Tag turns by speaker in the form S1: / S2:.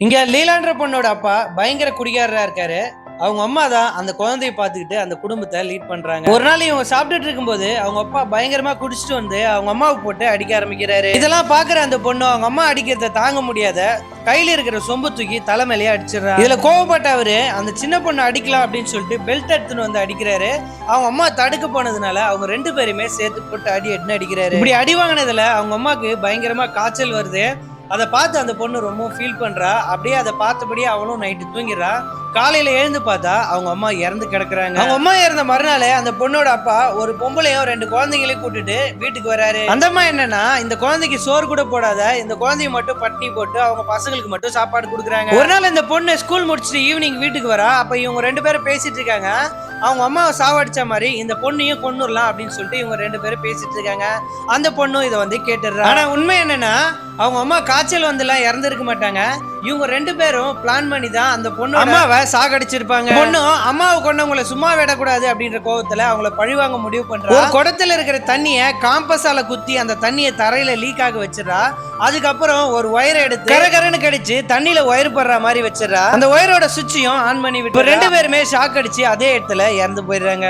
S1: இங்க லீலான்ற பொண்ணோட அப்பா பயங்கர குடிகாரரா இருக்காரு. அவங்க அம்மா தான் அந்த குழந்தைய பார்த்துக்கிட்டு அந்த குடும்பத்த லீட் பண்றாங்க. ஒரு நாள் இவங்க சாப்பிட்டுட்டு இருக்கும்போது அவங்க அப்பா பயங்கரமா குடிச்சிட்டு வந்து அவங்க அம்மாவ போட்டு அடிக்க ஆரம்பிக்கிறாரு. இதெல்லாம் பாக்குற அந்த பொண்ணு அவங்க அம்மா அடிக்கிறத தாங்க முடியாத கையில இருக்கிற சொம்பு தூக்கி தலைமையிலேயே அடிச்சிடறாரு. இதுல கோவப்பட்ட அவரு அந்த சின்ன பொண்ணு அடிக்கலாம் அப்படின்னு சொல்லிட்டு பெல்ட் எடுத்துன்னு வந்து அடிக்கிறாரு. அவங்க அம்மா தடுக்க போனதுனால அவங்க ரெண்டு பேருமே சேர்த்து போட்டு அடிக்கிறாரு. இப்படி அடி வாங்கினதுல அவங்க அம்மாக்கு பயங்கரமா காய்ச்சல் வருது. அதை பார்த்து அந்த பொண்ணு ரொம்ப ஃபீல் பண்றா. அப்படியே அதை பார்த்தபடியே அவளும் நைட்டு தூங்கிடுறா. காலையில எழுந்து பார்த்தா அவங்க அம்மா இறந்து கிடக்குறாங்க. அவங்க அம்மா இறந்த மறுநாளே அந்த பொண்ணோட அப்பா ஒரு பொம்பளையும் ரெண்டு குழந்தைங்களையும் கூட்டிட்டு வீட்டுக்கு வராரு. அந்த அம்மா என்னன்னா, இந்த குழந்தைக்கு சோறு கூட போடாத, இந்த குழந்தைய மட்டும் பட்டினி போட்டு அவங்க பசங்களுக்கு மட்டும் சாப்பாடு கொடுக்குறாங்க. ஒரு நாள் இந்த பொண்ணு ஸ்கூல் முடிச்சுட்டு ஈவினிங் வீட்டுக்கு வரா. அப்ப இவங்க ரெண்டு பேரும் பேசிட்டு இருக்காங்க. அவங்க அம்மாவை சாவடிச்ச மாதிரி இந்த பொண்ணையும் கொன்னுடலாம் அப்படின்னு சொல்லிட்டு இவங்க ரெண்டு பேரும் பேசிட்டு இருக்காங்க. அந்த பொண்ணும் இதை வந்து கேட்டுடுறா. ஆனா உண்மை என்னன்னா, அவங்க அம்மா காய்ச்சல் வந்துலாம் இறந்துருக்க மாட்டாங்க. இவங்க ரெண்டு பேரும் பிளான் பண்ணி தான் அந்த பொண்ணு அம்மாவை சாகடிச்சிருப்பாங்க. பொண்ணும் அம்மாவை கொண்டவங்களை சும்மா விடக்கூடாது அப்படின்ற கோவத்துல அவங்கள பழிவாங்க முடிவு பண்றா. ஒரு குடத்துல இருக்கிற தண்ணிய காம்பஸால குத்தி அந்த தண்ணியை தரையில லீக் ஆக வச்சிடறா. அதுக்கப்புறம் ஒரு ஒயரை எடுத்து கரகரன்னு கடிச்சு தண்ணியில ஒயர் படுற மாதிரி வச்சிடறா. அந்த ஒயரோட சுவிட்சையும் ஆன் பண்ணி விட்டு ரெண்டு பேருமே ஷாக் அடிச்சு அதே இடத்துல இறந்து போயிடுறாங்க.